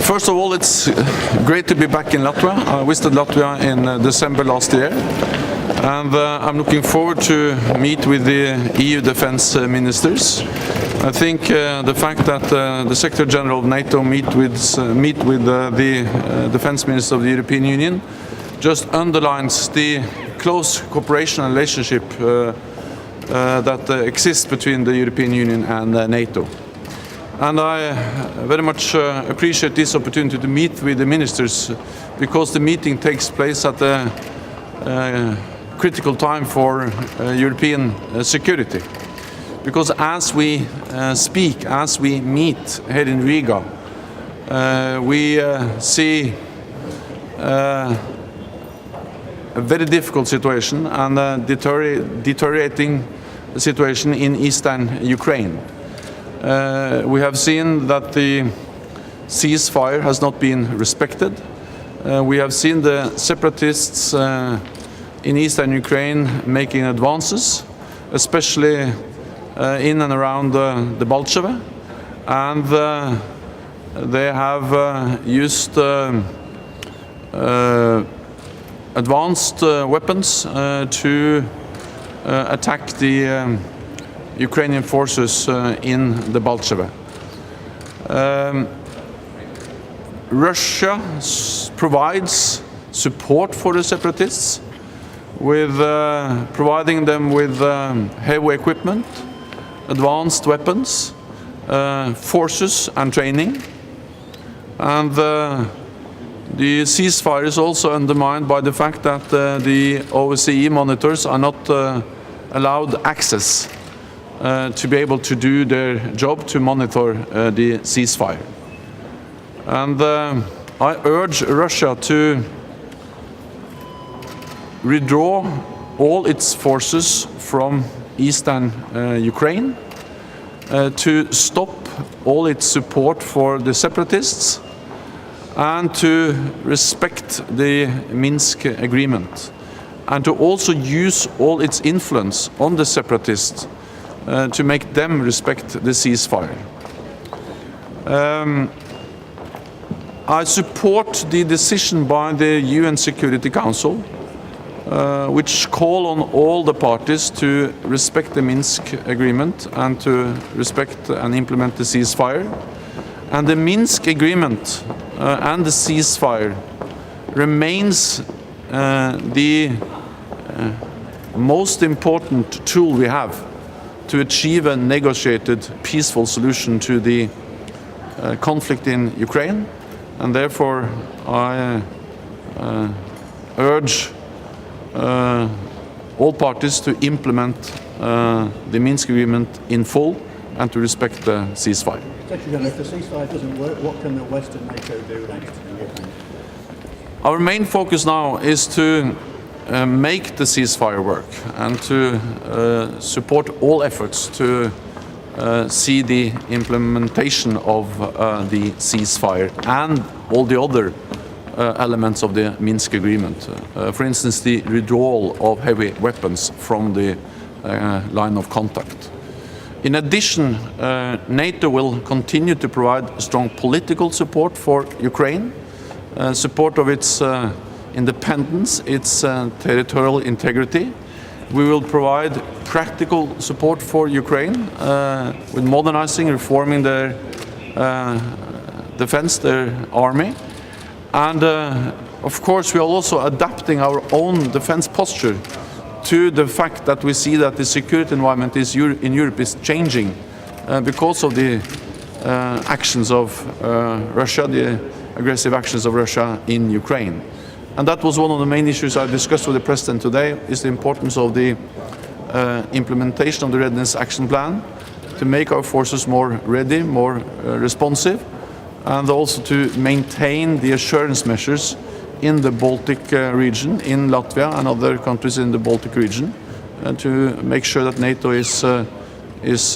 First of all, it's great to be back in Latvia. I visited Latvia in December last year, and I'm looking forward to meet with the EU defense ministers. I think the fact that the Secretary General of NATO meet with the defense ministers of the European Union just underlines the close cooperation and relationship that exists between the European Union and NATO. And I very much appreciate this opportunity to meet with the ministers, because the meeting takes place at a critical time for European security. Because as we speak, as we meet here in Riga, we see a very difficult situation and a deteriorating situation in eastern Ukraine. We have seen that the ceasefire has not been respected. We have seen the separatists in eastern Ukraine making advances, especially in and around the Balcheve, and they have used advanced weapons to attack the Ukrainian forces in the Balcheve. Russia provides support for the separatists with providing them with heavy equipment, advanced weapons, forces and training. And the ceasefire is also undermined by the fact that the OSCE monitors are not allowed access to be able to do their job to monitor the ceasefire. And I urge Russia to withdraw all its forces from eastern Ukraine, to stop all its support for the separatists, and to respect the Minsk agreement, and to also use all its influence on the separatists to make them respect the ceasefire. I support the decision by the UN Security Council, which call on all the parties to respect the Minsk agreement and to respect and implement the ceasefire. And the Minsk agreement and the ceasefire remains the most important tool we have to achieve a negotiated, peaceful solution to the conflict in Ukraine. And therefore, I urge all parties to implement the Minsk agreement in full and to respect the ceasefire. If the ceasefire doesn't work, what can the West and NATO do next? Our main focus now is to make the ceasefire work and to support all efforts to see the implementation of the ceasefire and all the other elements of the Minsk agreement. For instance, the withdrawal of heavy weapons from the line of contact. In addition, NATO will continue to provide strong political support for Ukraine, support of its independence, its territorial integrity. We will provide practical support for Ukraine with modernizing, reforming their defense, their army. And of course, we are also adapting our own defense posture to the fact that we see that the security environment in Europe is changing because of the actions of Russia, the aggressive actions of Russia in Ukraine. And that was one of the main issues I discussed with the President today, is the importance of the implementation of the Readiness Action Plan to make our forces more ready, more responsive, and also to maintain the assurance measures in the Baltic region, in Latvia and other countries in the Baltic region, and to make sure that NATO is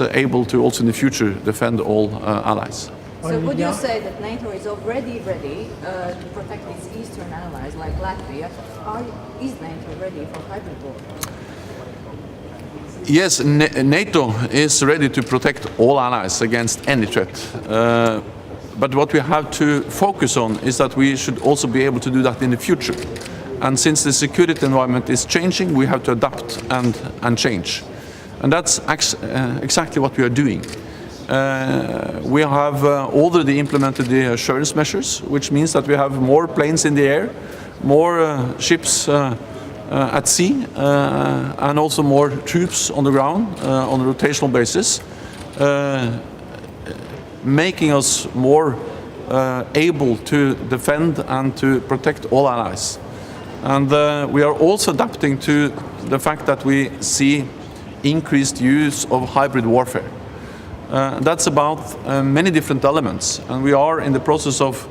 able to also in the future defend all allies. So would you say that NATO is already ready to protect its eastern allies like Latvia? Is NATO ready for hybrid war? Yes, NATO is ready to protect all allies against any threat. But what we have to focus on is that we should also be able to do that in the future. And since the security environment is changing, we have to adapt and change. And that's exactly what we are doing. We have already implemented the assurance measures, which means that we have more planes in the air, more ships at sea, and also more troops on the ground on a rotational basis, making us more able to defend and to protect all allies. And we are also adapting to the fact that we see increased use of hybrid warfare. That's about many different elements, and we are in the process of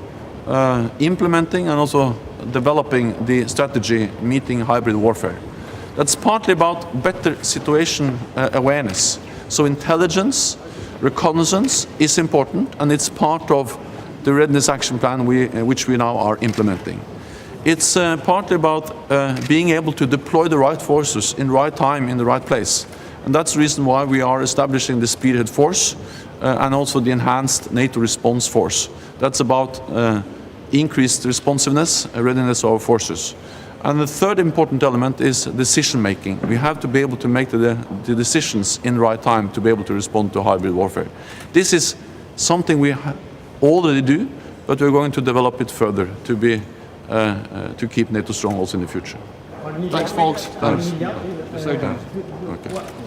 implementing and also developing the strategy meeting hybrid warfare. That's partly about better situation awareness. So intelligence, reconnaissance is important, and it's part of the readiness action plan which we now are implementing. It's partly about being able to deploy the right forces in the right time, in the right place. And that's the reason why we are establishing the Spearhead Force and also the enhanced NATO response force. That's about increased responsiveness, readiness of our forces. And the third important element is decision making. We have to be able to make the decisions in the right time to be able to respond to hybrid warfare. This is something we already do, but we're going to develop it further to be to keep NATO strong also in the future. Thanks, folks. Thanks.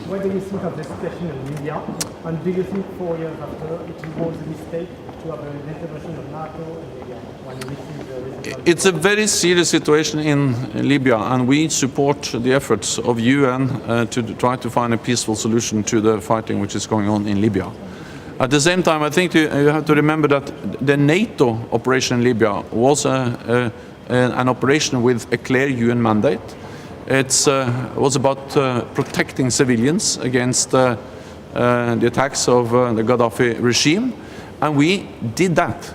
What do you think of the situation in Libya? And do you think 4 years after it was a mistake to have an intervention of NATO in Libya when we see the result? It's a very serious situation in Libya, and we support the efforts of UN to try to find a peaceful solution to the fighting which is going on in Libya. At the same time, I think you have to remember that the NATO operation in Libya was an operation with a clear UN mandate. It was about protecting civilians against the attacks of the Gaddafi regime, and we did that.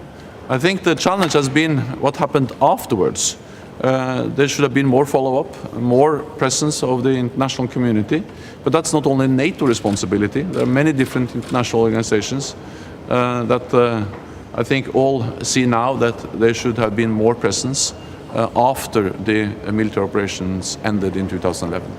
I think the challenge has been what happened afterwards. There should have been more follow-up, more presence of the international community, but that's not only NATO responsibility. There are many different international organizations that I think all see now that there should have been more presence after the military operations ended in 2011.